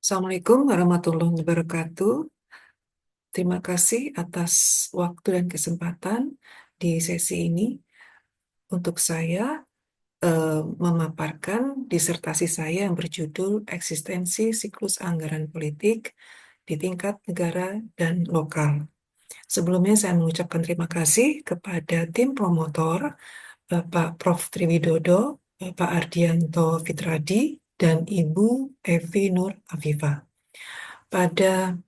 Assalamualaikum warahmatullahi wabarakatuh. Terima kasih atas waktu dan kesempatan di sesi ini untuk saya memaparkan disertasi saya yang berjudul Eksistensi Siklus Anggaran Politik di Tingkat Negara dan Lokal. Sebelumnya saya mengucapkan terima kasih kepada tim promotor, Bapak Prof. Triwidodo, Bapak Ardianto Fitradi, dan Ibu Evi Nur Afifah. Pada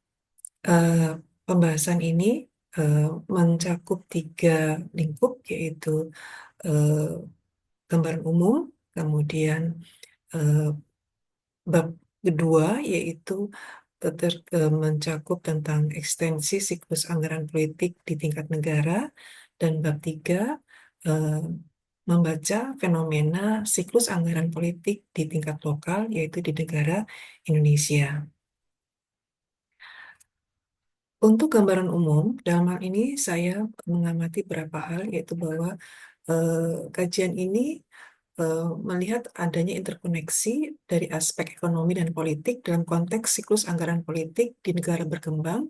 eh, pembahasan ini eh, mencakup tiga lingkup, yaitu eh, gambaran umum, kemudian eh, bab kedua yaitu mencakup tentang ekstensi siklus anggaran politik di tingkat negara, dan bab tiga eh, membaca fenomena siklus anggaran politik di tingkat lokal, yaitu di negara Indonesia. Untuk gambaran umum, dalam hal ini saya mengamati beberapa hal, yaitu bahwa kajian ini melihat adanya interkoneksi dari aspek ekonomi dan politik dalam konteks siklus anggaran politik di negara berkembang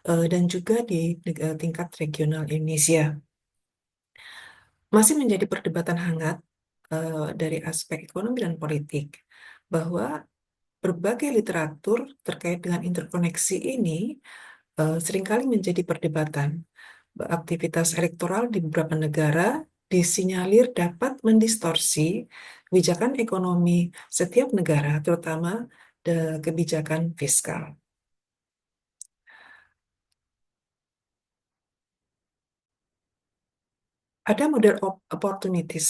dan juga di tingkat regional Indonesia. Masih menjadi perdebatan hangat dari aspek ekonomi dan politik, bahwa berbagai literatur terkait dengan interkoneksi ini seringkali menjadi perdebatan. Aktivitas elektoral di beberapa negara disinyalir dapat mendistorsi kebijakan ekonomi setiap negara, terutama kebijakan fiskal. Ada model opportunities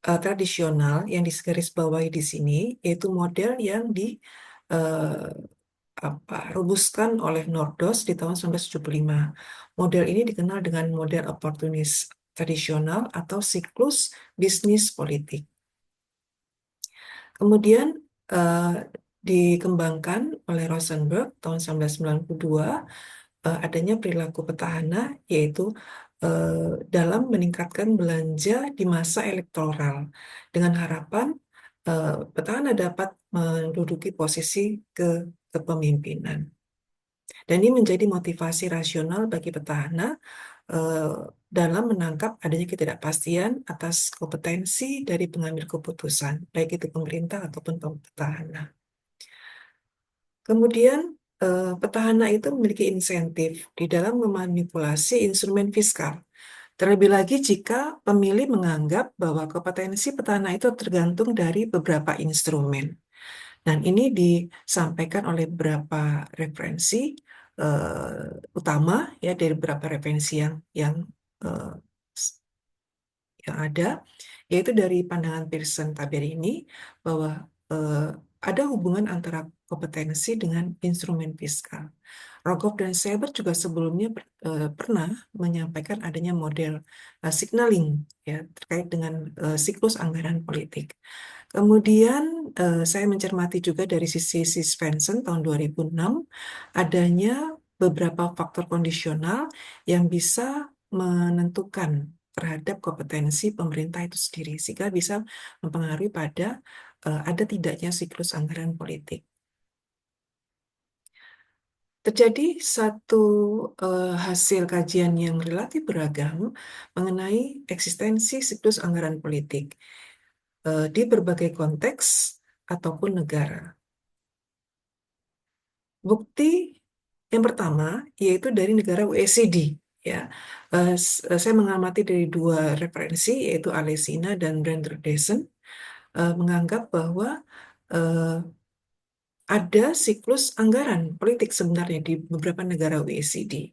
tradisional yang digarisbawahi di sini, yaitu model yang eh, rumuskan oleh Nordos di tahun 1975. Model ini dikenal dengan model oportunis tradisional atau siklus bisnis politik. Kemudian eh, dikembangkan oleh Rosenberg tahun 1992 adanya perilaku petahana, yaitu dalam meningkatkan belanja di masa elektoral dengan harapan petahana dapat menduduki posisi kepemimpinan. Dan ini menjadi motivasi rasional bagi petahana eh, dalam menangkap adanya ketidakpastian atas kompetensi dari pengambil keputusan, baik itu pemerintah ataupun petahana. Kemudian, petahana itu memiliki insentif di dalam memanipulasi instrumen fiskal. Terlebih lagi jika pemilih menganggap bahwa kompetensi petahana itu tergantung dari beberapa instrumen. Dan ini disampaikan oleh beberapa referensi utama, ya, dari beberapa referensi eh, yang ada, yaitu dari pandangan Pearson Taberini, bahwa eh, ada hubungan antara kompetensi dengan instrumen fiskal. Rogoff dan Seibert juga sebelumnya pernah menyampaikan adanya model signaling, ya, terkait dengan siklus anggaran politik. Kemudian saya mencermati juga dari sisi Svensson tahun 2006 adanya beberapa faktor kondisional yang bisa menentukan terhadap kompetensi pemerintah itu sendiri, sehingga bisa mempengaruhi pada ada tidaknya siklus anggaran politik. Terjadi satu hasil kajian yang relatif beragam mengenai eksistensi siklus anggaran politik di berbagai konteks ataupun negara. Bukti yang pertama yaitu dari negara OECD. Ya, saya mengamati dari dua referensi, yaitu Alesina dan Brender-Dessen, menganggap bahwa eh, ada siklus anggaran politik sebenarnya di beberapa negara OECD.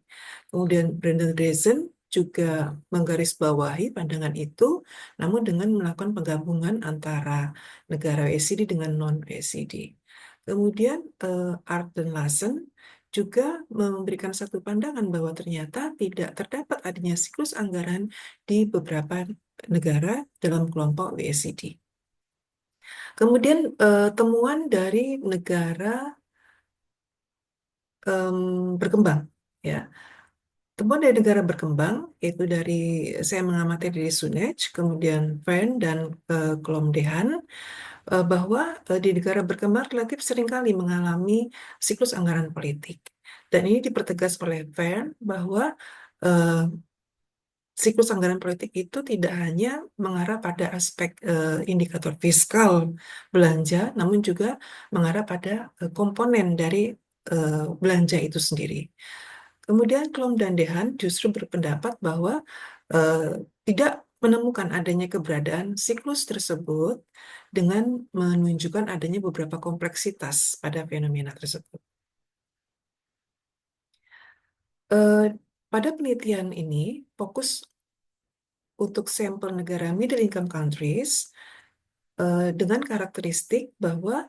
Kemudian Brendan Dreesen juga menggarisbawahi pandangan itu, namun dengan melakukan penggabungan antara negara OECD dengan non-OECD. Kemudian Art dan Lassen juga memberikan satu pandangan bahwa ternyata tidak terdapat adanya siklus anggaran di beberapa negara dalam kelompok OECD. Kemudian temuan dari negara berkembang, ya. Temuan dari negara berkembang itu dari saya mengamati dari Sunech, kemudian Fern dan Klomdehan, bahwa di negara berkembang relatif seringkali mengalami siklus anggaran politik. Dan ini dipertegas oleh Verne bahwa eh, siklus anggaran politik itu tidak hanya mengarah pada aspek indikator fiskal belanja, namun juga mengarah pada komponen dari belanja itu sendiri. Kemudian Klom dan Dehan justru berpendapat bahwa eh, tidak menemukan adanya keberadaan siklus tersebut dengan menunjukkan adanya beberapa kompleksitas pada fenomena tersebut. Eh, Pada penelitian ini, fokus untuk sampel negara middle income countries dengan karakteristik bahwa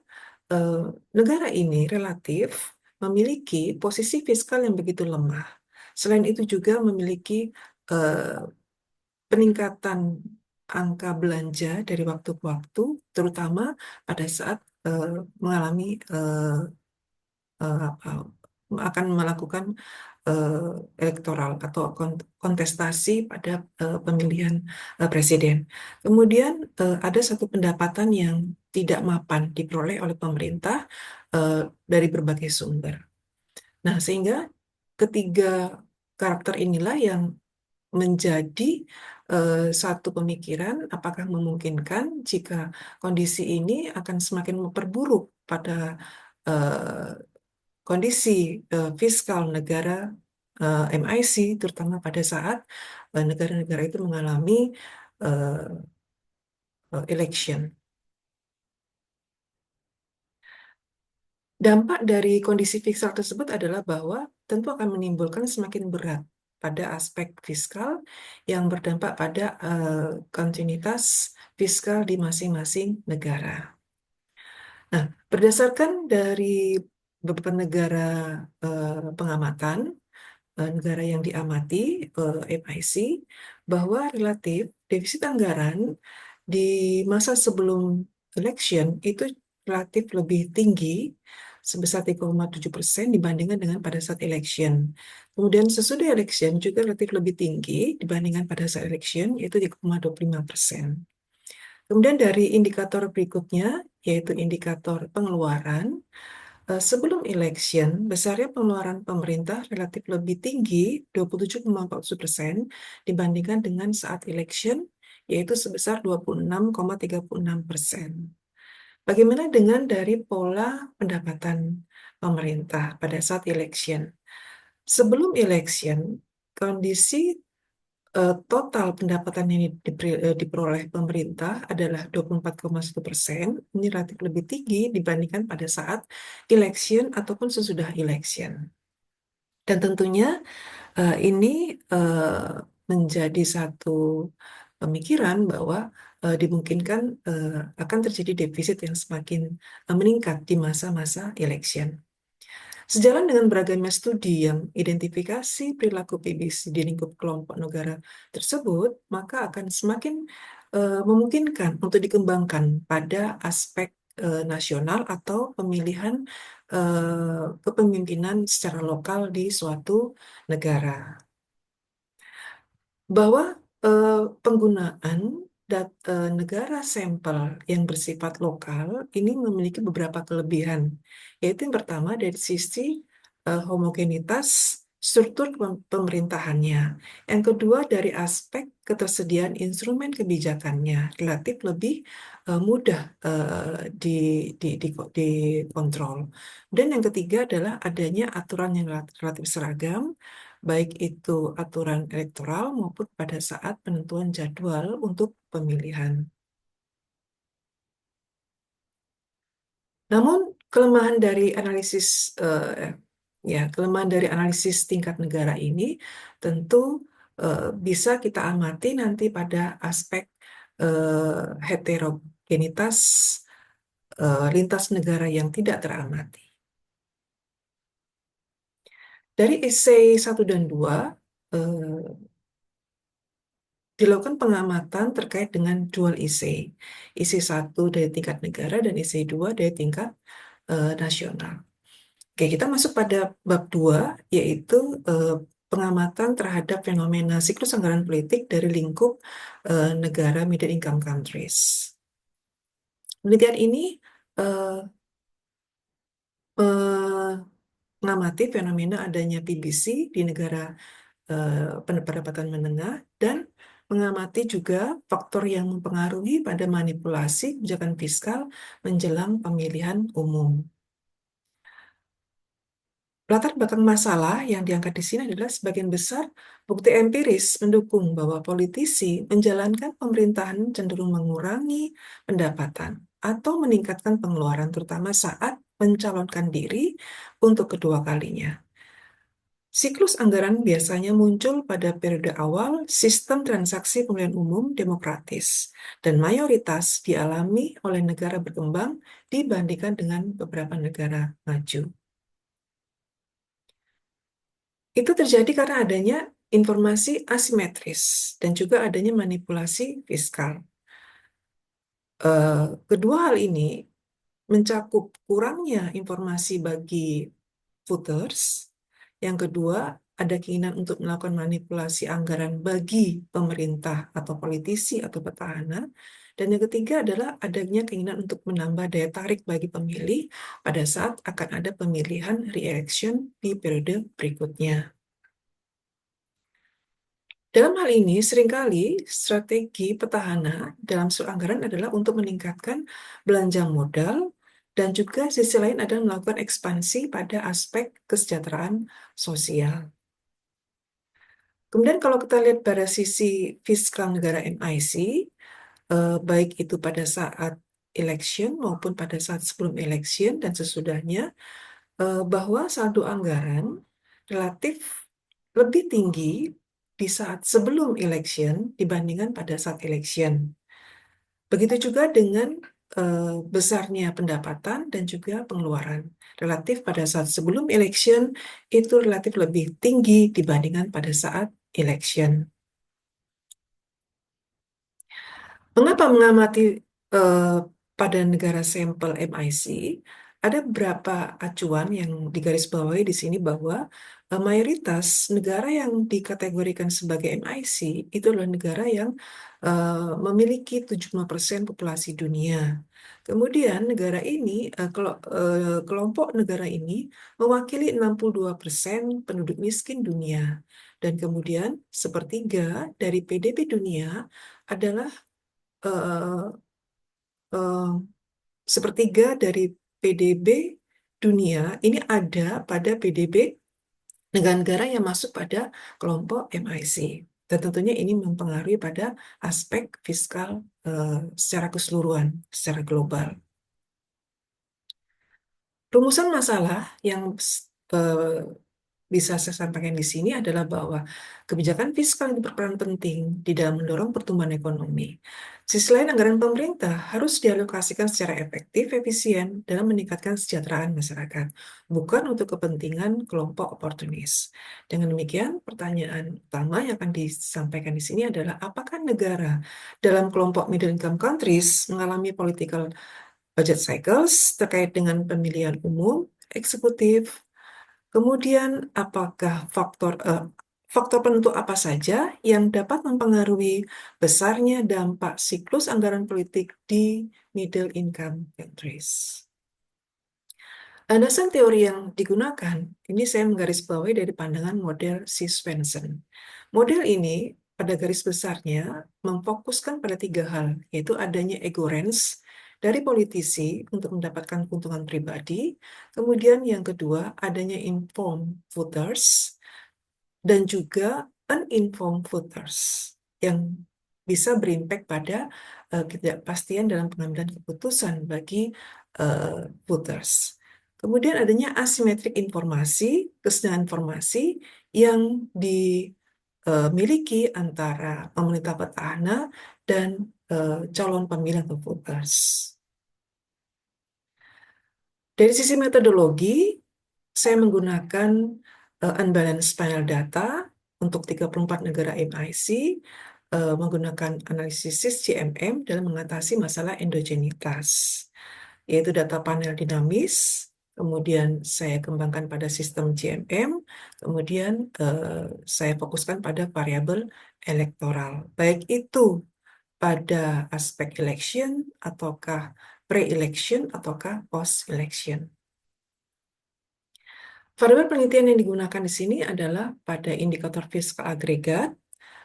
eh, negara ini relatif memiliki posisi fiskal yang begitu lemah. Selain itu juga memiliki eh, peningkatan angka belanja dari waktu ke waktu, terutama pada saat eh, mengalami apa, akan melakukan eh, elektoral atau kontestasi pada pemilihan presiden. Kemudian ada satu pendapatan yang tidak mapan diperoleh oleh pemerintah eh, dari berbagai sumber. Nah, sehingga ketiga karakter inilah yang menjadi satu pemikiran apakah memungkinkan jika kondisi ini akan semakin memperburuk pada eh, kondisi fiskal negara MIC, terutama pada saat negara-negara itu mengalami eh, election. Dampak dari kondisi fiskal tersebut adalah bahwa tentu akan menimbulkan semakin berat pada aspek fiskal yang berdampak pada kontinuitas fiskal di masing-masing negara. Nah, berdasarkan dari beberapa negara pengamatan, negara yang diamati, MIC, bahwa relatif defisit anggaran di masa sebelum election itu relatif lebih tinggi sebesar 3,7% dibandingkan dengan pada saat election. Kemudian sesudah election juga relatif lebih tinggi dibandingkan pada saat election, yaitu 3,25%. Kemudian dari indikator berikutnya, yaitu indikator pengeluaran, sebelum election, besarnya pengeluaran pemerintah relatif lebih tinggi, 27,40% dibandingkan dengan saat election, yaitu sebesar 26,36%. Bagaimana dengan dari pola pendapatan pemerintah pada saat election? Sebelum election, kondisi total pendapatan yang diperoleh pemerintah adalah 24,1%. Ini relatif lebih tinggi dibandingkan pada saat election ataupun sesudah election. Dan tentunya ini menjadi satu pemikiran bahwa dimungkinkan akan terjadi defisit yang semakin meningkat di masa-masa election. Sejalan dengan beragamnya studi yang identifikasi perilaku PBC di lingkup kelompok negara tersebut, maka akan semakin memungkinkan untuk dikembangkan pada aspek nasional atau pemilihan kepemimpinan secara lokal di suatu negara. Bahwa eh, penggunaan negara sampel yang bersifat lokal ini memiliki beberapa kelebihan, yaitu yang pertama dari sisi homogenitas struktur pemerintahannya. Yang kedua dari aspek ketersediaan instrumen kebijakannya relatif lebih mudah dikontrol. Dan yang ketiga adalah adanya aturan yang relatif seragam, baik itu aturan elektoral maupun pada saat penentuan jadwal untuk pemilihan. Namun kelemahan dari analisis kelemahan dari analisis tingkat negara ini tentu bisa kita amati nanti pada aspek heterogenitas lintas negara yang tidak teramati. Dari esai 1 dan 2 dilakukan pengamatan terkait dengan dual essay. Essay 1 dari tingkat negara dan essay 2 dari tingkat nasional. Oke, kita masuk pada bab 2, yaitu pengamatan terhadap fenomena siklus anggaran politik dari lingkup negara middle income countries. Penelitian ini eh, mengamati fenomena adanya PBC di negara pendapatan menengah dan mengamati juga faktor yang mempengaruhi pada manipulasi kebijakan fiskal menjelang pemilihan umum. Latar belakang masalah yang diangkat di sini adalah sebagian besar bukti empiris mendukung bahwa politisi menjalankan pemerintahan cenderung mengurangi pendapatan atau meningkatkan pengeluaran, terutama saat mencalonkan diri untuk kedua kalinya. Siklus anggaran biasanya muncul pada periode awal sistem transaksi pemilihan umum demokratis dan mayoritas dialami oleh negara berkembang dibandingkan dengan beberapa negara maju. Itu terjadi karena adanya informasi asimetris dan juga adanya manipulasi fiskal. Kedua hal ini mencakup kurangnya informasi bagi voters. Yang kedua, ada keinginan untuk melakukan manipulasi anggaran bagi pemerintah atau politisi atau petahana. Dan yang ketiga adalah adanya keinginan untuk menambah daya tarik bagi pemilih pada saat akan ada pemilihan re-election di periode berikutnya. Dalam hal ini, seringkali strategi petahana dalam soal anggaran adalah untuk meningkatkan belanja modal dan juga sisi lain adalah melakukan ekspansi pada aspek kesejahteraan sosial. Kemudian kalau kita lihat pada sisi fiskal negara MIC, baik itu pada saat election maupun pada saat sebelum election dan sesudahnya, bahwa saldo anggaran relatif lebih tinggi di saat sebelum election dibandingkan pada saat election. Begitu juga dengan besarnya pendapatan dan juga pengeluaran. Relatif pada saat sebelum election itu relatif lebih tinggi dibandingkan pada saat election. Mengapa mengamati eh, pada negara sampel MIC? Ada beberapa acuan yang digarisbawahi di sini bahwa mayoritas negara yang dikategorikan sebagai MIC itu adalah negara yang memiliki 70% populasi dunia. Kemudian negara ini, kelompok negara ini mewakili 62% penduduk miskin dunia. Dan kemudian sepertiga dari PDB dunia adalah eh, eh, sepertiga dari PDB dunia ini ada pada PDB negara-negara yang masuk pada kelompok MIC. Dan tentunya ini mempengaruhi pada aspek fiskal secara keseluruhan, secara global. Rumusan masalah yang eh, bisa saya sampaikan di sini adalah bahwa kebijakan fiskal itu berperan penting di dalam mendorong pertumbuhan ekonomi. Sisi lain, anggaran pemerintah harus dialokasikan secara efektif, efisien dalam meningkatkan kesejahteraan masyarakat, bukan untuk kepentingan kelompok oportunis. Dengan demikian, pertanyaan utama yang akan disampaikan di sini adalah apakah negara dalam kelompok middle income countries mengalami political budget cycles terkait dengan pemilihan umum, eksekutif. Kemudian, apakah faktor penentu apa saja yang dapat mempengaruhi besarnya dampak siklus anggaran politik di middle income countries? Landasan teori yang digunakan, ini saya menggarisbawahi dari pandangan model si Svensson. Model ini pada garis besarnya memfokuskan pada tiga hal, yaitu adanya egorance dari politisi untuk mendapatkan keuntungan pribadi, kemudian yang kedua adanya informed voters, dan juga uninformed voters yang bisa berimpact pada ketidakpastian dalam pengambilan keputusan bagi voters. Kemudian adanya asimetrik informasi, kesenjangan informasi yang dimiliki antara pemerintah petahana dan calon pemilih atau voters. Dari sisi metodologi, saya menggunakan unbalanced panel data untuk 34 negara MIC, menggunakan analisis CMM dalam mengatasi masalah endogenitas, yaitu data panel dinamis, kemudian saya kembangkan pada sistem CMM, kemudian saya fokuskan pada variabel elektoral, baik itu pada aspek election ataukah pre-election ataukah post-election. Variabel penelitian yang digunakan di sini adalah pada indikator fiskal agregat,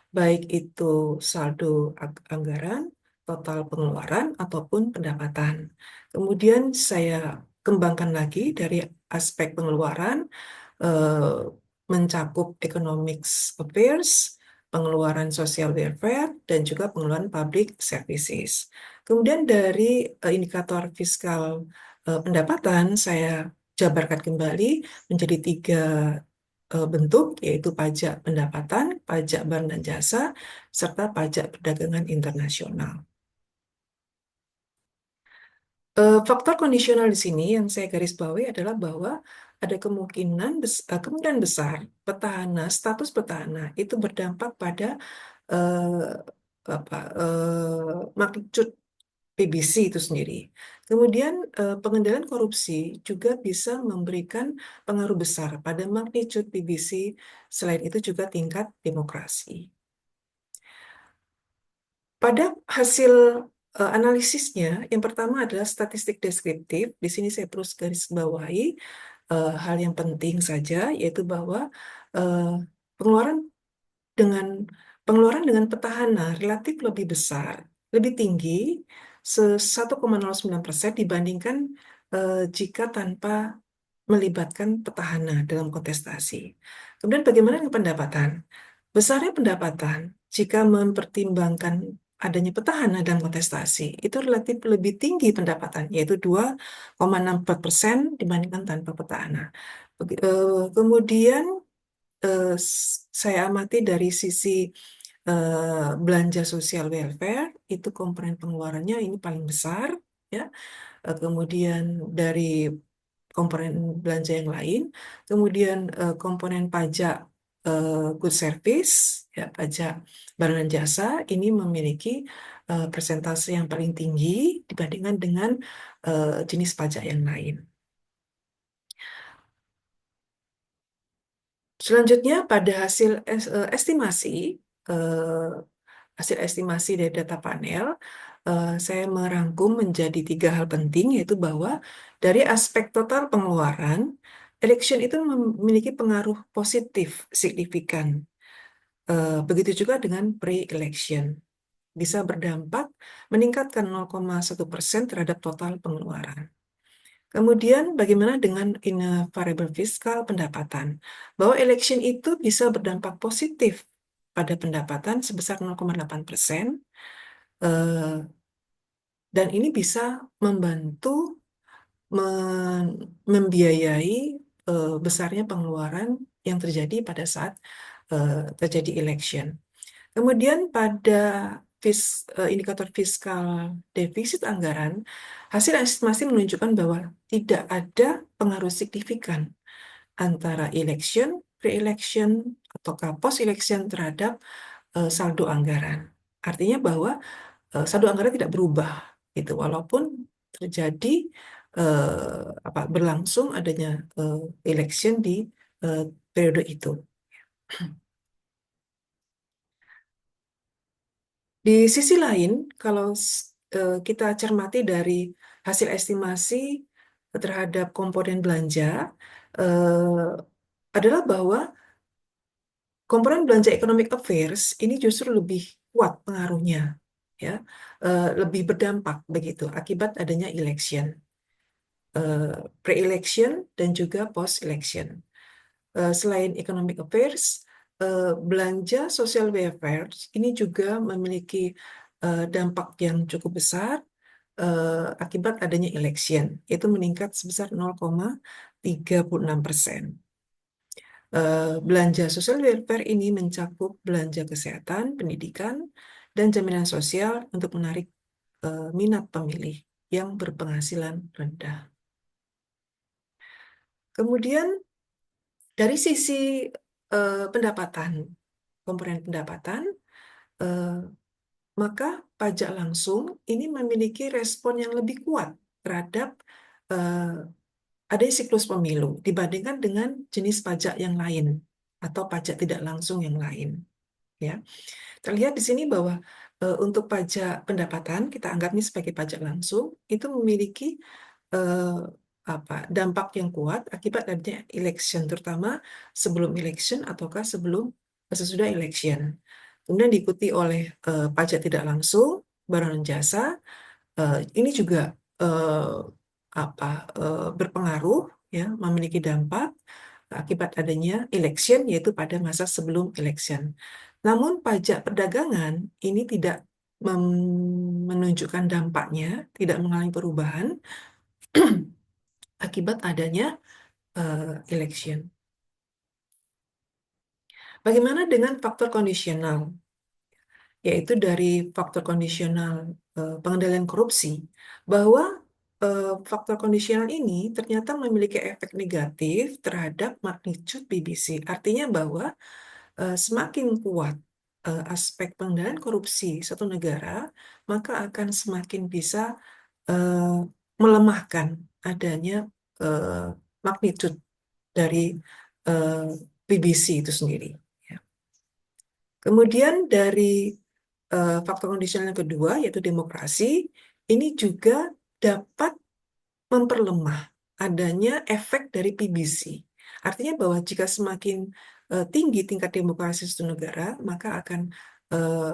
baik itu saldo anggaran, total pengeluaran, ataupun pendapatan. Kemudian saya kembangkan lagi dari aspek pengeluaran, eh, mencakup economics affairs, pengeluaran social welfare, dan juga pengeluaran public services. Kemudian dari indikator fiskal pendapatan, saya jabarkan kembali menjadi tiga bentuk, yaitu pajak pendapatan, pajak barang dan jasa, serta pajak perdagangan internasional. Faktor kondisional di sini yang saya garis bawahi adalah bahwa ada kemungkinan besar status petahana itu berdampak pada eh, magnitude PBC itu sendiri. Kemudian pengendalian korupsi juga bisa memberikan pengaruh besar pada magnitude PBC. Selain itu juga tingkat demokrasi. Pada hasil analisisnya, yang pertama adalah statistik deskriptif. Di sini saya terus garis bawahi hal yang penting saja, yaitu bahwa eh, pengeluaran dengan pengeluaran dengan petahana relatif lebih besar, lebih tinggi, 1,09% dibandingkan jika tanpa melibatkan petahana dalam kontestasi. Kemudian bagaimana dengan pendapatan? Besarnya pendapatan jika mempertimbangkan adanya petahana dalam kontestasi itu relatif lebih tinggi pendapatan, yaitu 2,64% dibandingkan tanpa petahana. Kemudian saya amati dari sisi belanja sosial welfare, itu komponen pengeluarannya ini paling besar, ya. Kemudian dari komponen belanja yang lain, kemudian komponen pajak good service, ya, pajak barang dan jasa ini memiliki persentase yang paling tinggi dibandingkan dengan jenis pajak yang lain. Selanjutnya pada estimasi, eh, hasil estimasi dari data panel, saya merangkum menjadi tiga hal penting, yaitu bahwa dari aspek total pengeluaran, election itu memiliki pengaruh positif signifikan. Begitu juga dengan pre-election. Bisa berdampak meningkatkan 0,1% terhadap total pengeluaran. Kemudian bagaimana dengan variable fiskal pendapatan? Bahwa election itu bisa berdampak positif pada pendapatan sebesar 0,8%, dan ini bisa membantu membiayai besarnya pengeluaran yang terjadi pada saat terjadi election. Kemudian pada indikator fiskal defisit anggaran, hasil estimasi menunjukkan bahwa tidak ada pengaruh signifikan antara election, pre-election, atau post-election terhadap saldo anggaran. Artinya bahwa saldo anggaran tidak berubah, gitu, walaupun terjadi berlangsung adanya election di periode itu. Di sisi lain, kalau kita cermati dari hasil estimasi terhadap komponen belanja, eh, adalah bahwa komponen belanja economic affairs ini justru lebih kuat pengaruhnya, ya, lebih berdampak begitu akibat adanya election, pre-election dan juga post-election. Selain economic affairs, belanja social welfare ini juga memiliki dampak yang cukup besar akibat adanya election, yaitu meningkat sebesar 0,36%. Belanja social welfare ini mencakup belanja kesehatan, pendidikan, dan jaminan sosial untuk menarik minat pemilih yang berpenghasilan rendah. Kemudian dari sisi pendapatan, komponen pendapatan, eh, maka pajak langsung ini memiliki respon yang lebih kuat terhadap adanya siklus pemilu dibandingkan dengan jenis pajak yang lain atau pajak tidak langsung yang lain. Ya, terlihat di sini bahwa untuk pajak pendapatan, kita anggap ini sebagai pajak langsung, itu memiliki eh, dampak yang kuat akibat adanya election, terutama sebelum election ataukah sesudah election. Kemudian diikuti oleh pajak tidak langsung, barang dan jasa. Ini juga eh, berpengaruh, ya, memiliki dampak akibat adanya election, yaitu pada masa sebelum election. Namun pajak perdagangan ini tidak menunjukkan dampaknya, tidak mengalami perubahan akibat adanya election. Bagaimana dengan faktor kondisional? Yaitu dari faktor kondisional pengendalian korupsi, bahwa faktor kondisional ini ternyata memiliki efek negatif terhadap magnitude BBC. Artinya bahwa semakin kuat aspek pengendalian korupsi satu negara, maka akan semakin bisa eh, melemahkan adanya eh, magnitude dari eh, BBC itu sendiri. Ya. Kemudian dari faktor kondisional yang kedua, yaitu demokrasi, ini juga dapat memperlemah adanya efek dari PBC. Artinya bahwa jika semakin tinggi tingkat demokrasi suatu negara, maka akan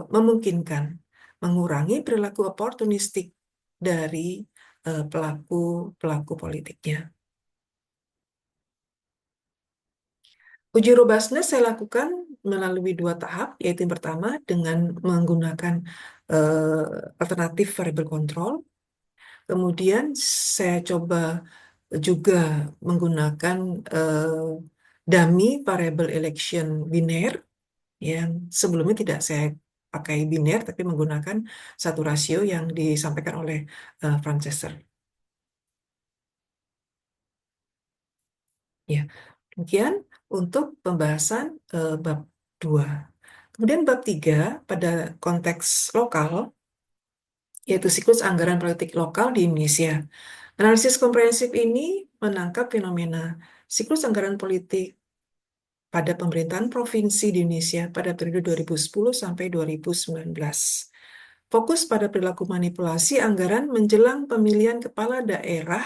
memungkinkan mengurangi perilaku oportunistik dari pelaku politiknya. Uji robustness saya lakukan melalui dua tahap, yaitu yang pertama dengan menggunakan alternatif variable control. Kemudian saya coba juga menggunakan dummy variable election biner, yang sebelumnya tidak saya pakai biner, tapi menggunakan satu rasio yang disampaikan oleh Franceser. Ya, demikian untuk pembahasan bab 2. Kemudian bab 3 pada konteks lokal, yaitu siklus anggaran politik lokal di Indonesia. Analisis komprehensif ini menangkap fenomena siklus anggaran politik pada pemerintahan provinsi di Indonesia pada periode 2010 sampai 2019. Fokus pada perilaku manipulasi anggaran menjelang pemilihan kepala daerah,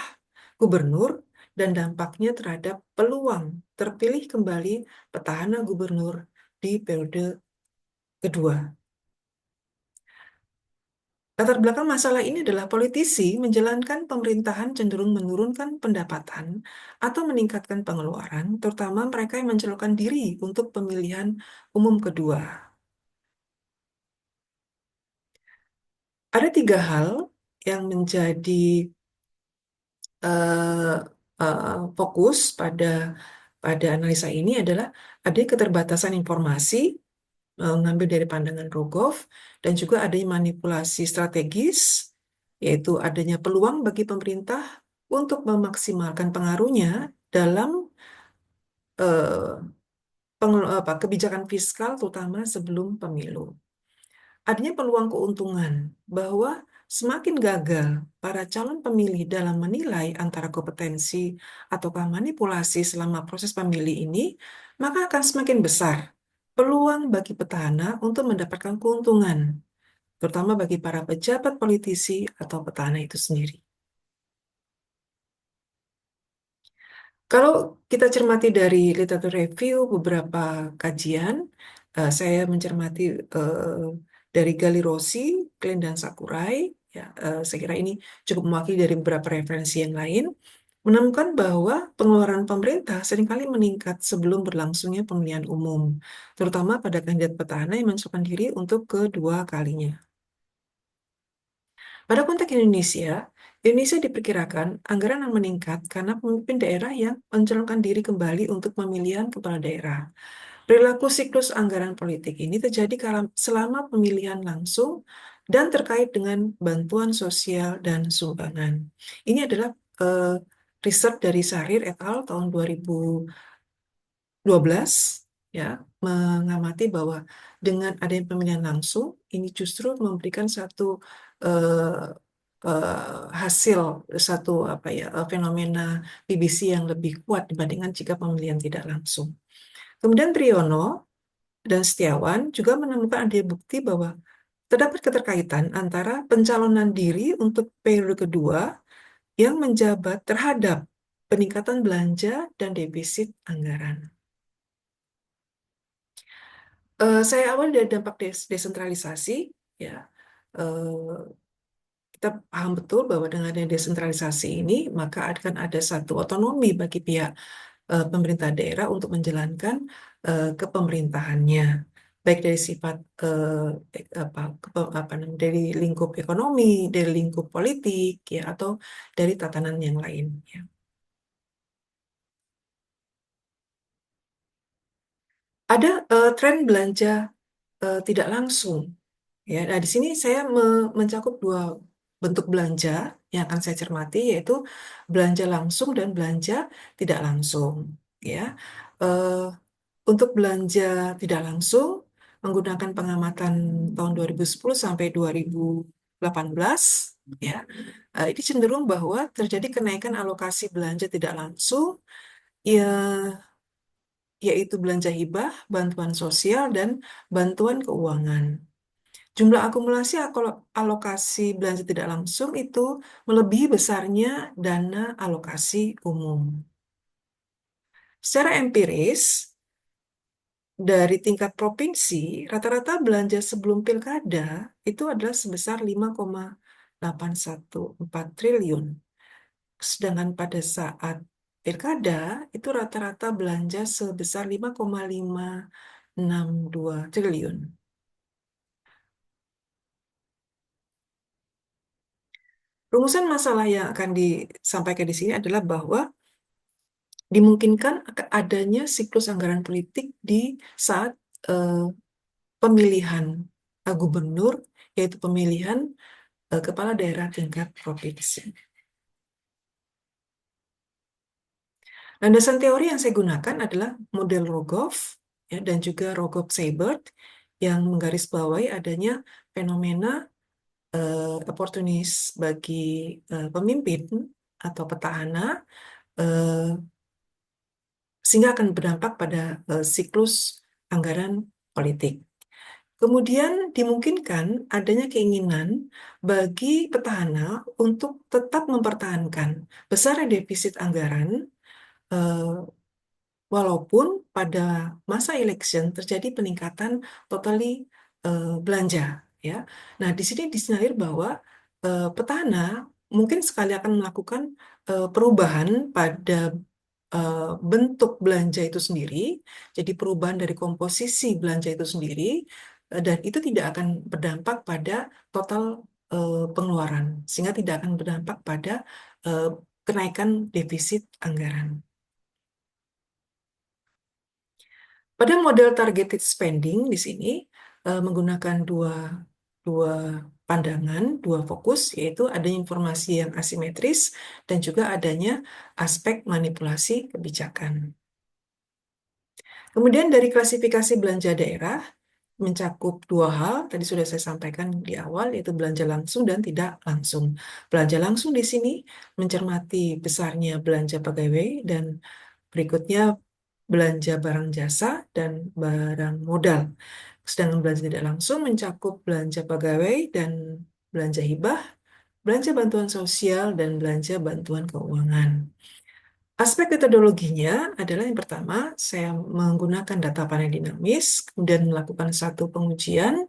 gubernur, dan dampaknya terhadap peluang terpilih kembali petahana gubernur di periode kedua. Latar belakang masalah ini adalah politisi menjalankan pemerintahan cenderung menurunkan pendapatan atau meningkatkan pengeluaran, terutama mereka yang mencalonkan diri untuk pemilihan umum kedua. Ada tiga hal yang menjadi eh, fokus pada analisa ini adalah ada keterbatasan informasi, mengambil dari pandangan Rogoff, dan juga adanya manipulasi strategis, yaitu adanya peluang bagi pemerintah untuk memaksimalkan pengaruhnya dalam eh, kebijakan fiskal, terutama sebelum pemilu. Adanya peluang keuntungan bahwa semakin gagal para calon pemilih dalam menilai antara kompetensi ataukah manipulasi selama proses pemilih ini, maka akan semakin besar peluang bagi petahana untuk mendapatkan keuntungan, terutama bagi para pejabat politisi atau petahana itu sendiri. Kalau kita cermati dari literatur review beberapa kajian, saya mencermati eh, dari Gali Rossi, Klein dan Sakurai, ya, saya kira ini cukup mewakili dari beberapa referensi yang lain, menemukan bahwa pengeluaran pemerintah seringkali meningkat sebelum berlangsungnya pemilihan umum, terutama pada kandidat petahana yang mencalonkan diri untuk kedua kalinya. Pada konteks Indonesia, Indonesia diperkirakan anggaran yang meningkat karena pemimpin daerah yang mencalonkan diri kembali untuk pemilihan kepala daerah. Perilaku siklus anggaran politik ini terjadi selama pemilihan langsung dan terkait dengan bantuan sosial dan sumbangan. Ini adalah eh, riset dari Sarir et al. Tahun 2012, ya, mengamati bahwa dengan adanya pemilihan langsung ini justru memberikan satu eh, hasil, satu fenomena BBC yang lebih kuat dibandingkan jika pemilihan tidak langsung. Kemudian Triyono dan Setiawan juga menemukan ada bukti bahwa terdapat keterkaitan antara pencalonan diri untuk periode kedua yang menjabat terhadap peningkatan belanja dan defisit anggaran. Saya awal dari dampak desentralisasi, ya. Eh, kita paham betul bahwa dengan adanya desentralisasi ini, maka akan ada satu otonomi bagi pihak pemerintah daerah untuk menjalankan kepemerintahannya, baik dari sifat apa namanya, dari lingkup ekonomi, dari lingkup politik, ya, atau dari tatanan yang lain. Ya. Ada tren belanja tidak langsung. Ya, nah di sini saya mencakup dua bentuk belanja yang akan saya cermati, yaitu belanja langsung dan belanja tidak langsung. Ya, Eh, untuk belanja tidak langsung menggunakan pengamatan tahun 2010 sampai 2018, ya, ini cenderung bahwa terjadi kenaikan alokasi belanja tidak langsung, ya, yaitu belanja hibah, bantuan sosial, dan bantuan keuangan. Jumlah akumulasi alokasi belanja tidak langsung itu melebihi besarnya dana alokasi umum. Secara empiris, dari tingkat provinsi, rata-rata belanja sebelum pilkada itu adalah sebesar 5,814 triliun. Sedangkan pada saat pilkada, itu rata-rata belanja sebesar 5,562 triliun. Rumusan masalah yang akan disampaikan di sini adalah bahwa dimungkinkan adanya siklus anggaran politik di saat eh, pemilihan gubernur, yaitu pemilihan kepala daerah tingkat provinsi. Landasan teori yang saya gunakan adalah model Rogoff, ya, dan juga Rogoff-Seibert yang menggarisbawahi adanya fenomena oportunis bagi pemimpin atau petahana, eh, sehingga akan berdampak pada siklus anggaran politik. Kemudian dimungkinkan adanya keinginan bagi petahana untuk tetap mempertahankan besarnya defisit anggaran, eh, walaupun pada masa election terjadi peningkatan totally belanja, ya. Nah, di sini disinyalir bahwa petahana mungkin sekali akan melakukan perubahan pada eh, bentuk belanja itu sendiri, jadi perubahan dari komposisi belanja itu sendiri, dan itu tidak akan berdampak pada total pengeluaran, sehingga tidak akan berdampak pada eh, kenaikan defisit anggaran. Pada model targeted spending di sini menggunakan dua pandangan, dua fokus, yaitu adanya informasi yang asimetris dan juga adanya aspek manipulasi kebijakan. Kemudian dari klasifikasi belanja daerah mencakup dua hal, tadi sudah saya sampaikan di awal, yaitu belanja langsung dan tidak langsung. Belanja langsung di sini mencermati besarnya belanja pegawai dan berikutnya belanja barang jasa dan barang modal. Sedangkan belanja tidak langsung mencakup belanja pegawai dan belanja hibah, belanja bantuan sosial, dan belanja bantuan keuangan. Aspek metodologinya adalah yang pertama, saya menggunakan data panel dinamis, kemudian melakukan satu pengujian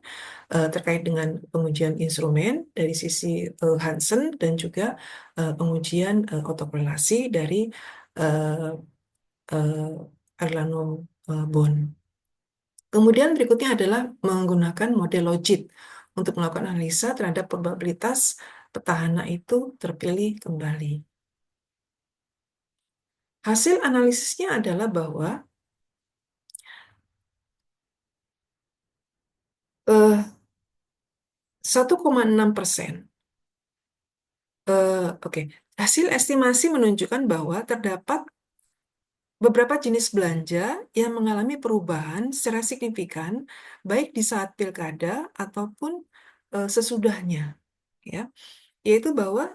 terkait dengan pengujian instrumen dari sisi Hansen dan juga pengujian autokorelasi dari uh, Arlano Bond. Kemudian berikutnya adalah menggunakan model logit untuk melakukan analisa terhadap probabilitas petahana itu terpilih kembali. Hasil analisisnya adalah bahwa 1,6%. Oke, hasil estimasi menunjukkan bahwa terdapat beberapa jenis belanja yang mengalami perubahan secara signifikan, baik di saat pilkada ataupun sesudahnya, ya. Yaitu bahwa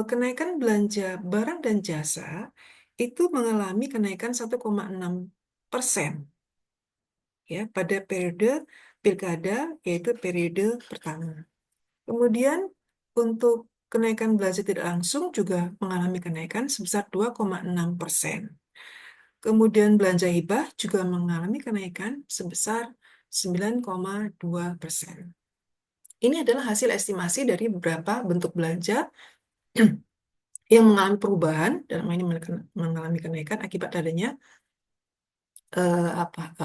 kenaikan belanja barang dan jasa itu mengalami kenaikan 1,6%, ya, pada periode pilkada, yaitu periode pertama. Kemudian untuk kenaikan belanja tidak langsung juga mengalami kenaikan sebesar 2,6%. Kemudian belanja hibah juga mengalami kenaikan sebesar 9,2%. Ini adalah hasil estimasi dari beberapa bentuk belanja yang mengalami perubahan, dalam ini mengalami kenaikan akibat adanya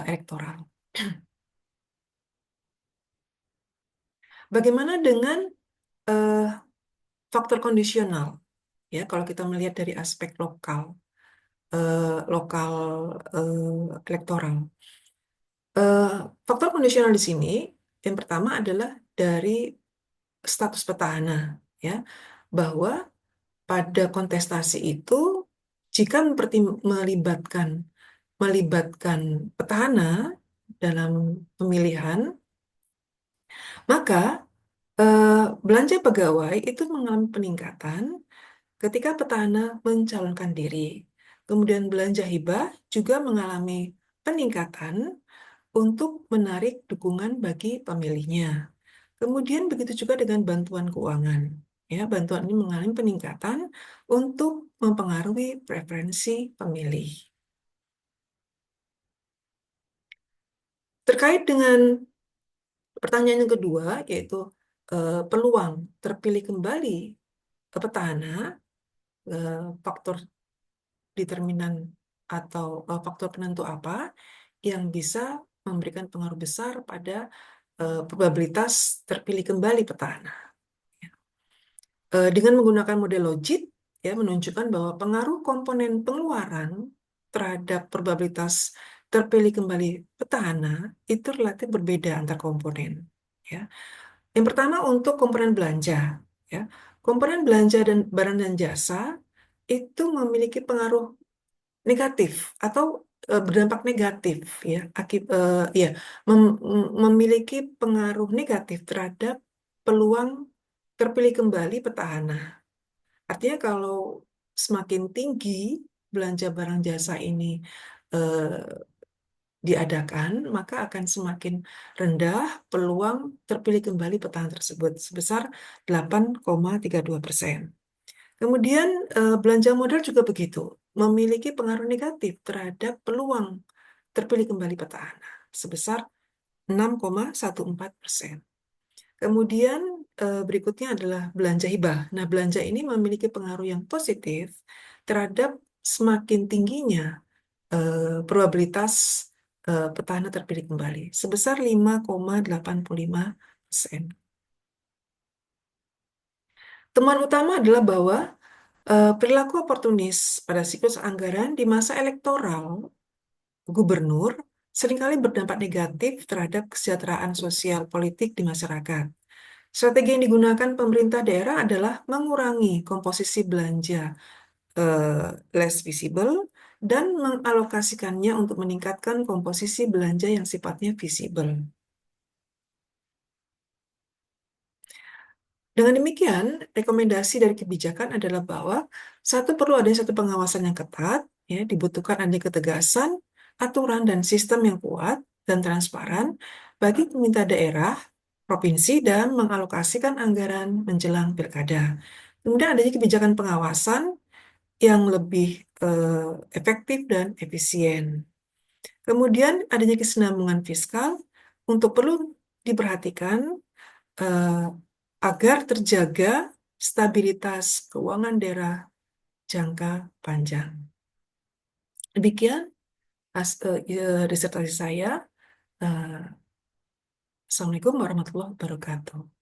elektoral. Bagaimana dengan eh, faktor kondisional? Ya, kalau kita melihat dari aspek lokal, lokal elektoral. Eh, Faktor kondisional di sini yang pertama adalah dari status petahana, ya, bahwa pada kontestasi itu jika melibatkan petahana dalam pemilihan, maka belanja pegawai itu mengalami peningkatan ketika petahana mencalonkan diri. Kemudian belanja hibah juga mengalami peningkatan untuk menarik dukungan bagi pemilihnya. Kemudian begitu juga dengan bantuan keuangan. Ya, bantuan ini mengalami peningkatan untuk mempengaruhi preferensi pemilih. Terkait dengan pertanyaan yang kedua, yaitu peluang terpilih kembali ke petahana, faktor determinan atau faktor penentu apa yang bisa memberikan pengaruh besar pada probabilitas terpilih kembali petahana. Dengan menggunakan model logit, ya, menunjukkan bahwa pengaruh komponen pengeluaran terhadap probabilitas terpilih kembali petahana itu relatif berbeda antar komponen. Ya. Yang pertama untuk komponen belanja. Ya. Komponen belanja dan barang dan jasa itu memiliki pengaruh negatif atau berdampak negatif, ya, ya, memiliki pengaruh negatif terhadap peluang terpilih kembali petahana. Artinya kalau semakin tinggi belanja barang jasa ini eh, diadakan, maka akan semakin rendah peluang terpilih kembali petahana tersebut sebesar 8,32%. Kemudian belanja modal juga begitu, memiliki pengaruh negatif terhadap peluang terpilih kembali petahana sebesar 6,14%. Kemudian berikutnya adalah belanja hibah. Nah, belanja ini memiliki pengaruh yang positif terhadap semakin tingginya probabilitas petahana terpilih kembali sebesar 5,85%. Temuan utama adalah bahwa perilaku oportunis pada siklus anggaran di masa elektoral gubernur seringkali berdampak negatif terhadap kesejahteraan sosial politik di masyarakat. Strategi yang digunakan pemerintah daerah adalah mengurangi komposisi belanja less visible dan mengalokasikannya untuk meningkatkan komposisi belanja yang sifatnya visible. Dengan demikian, rekomendasi dari kebijakan adalah bahwa perlu adanya satu pengawasan yang ketat, ya, dibutuhkan adanya ketegasan, aturan dan sistem yang kuat dan transparan bagi pemerintah daerah, provinsi, dan mengalokasikan anggaran menjelang pilkada. Kemudian adanya kebijakan pengawasan yang lebih efektif dan efisien. Kemudian adanya kesinambungan fiskal untuk perlu diperhatikan eh, agar terjaga stabilitas keuangan daerah jangka panjang. Demikian disertasi saya. Eh, Assalamualaikum warahmatullahi wabarakatuh.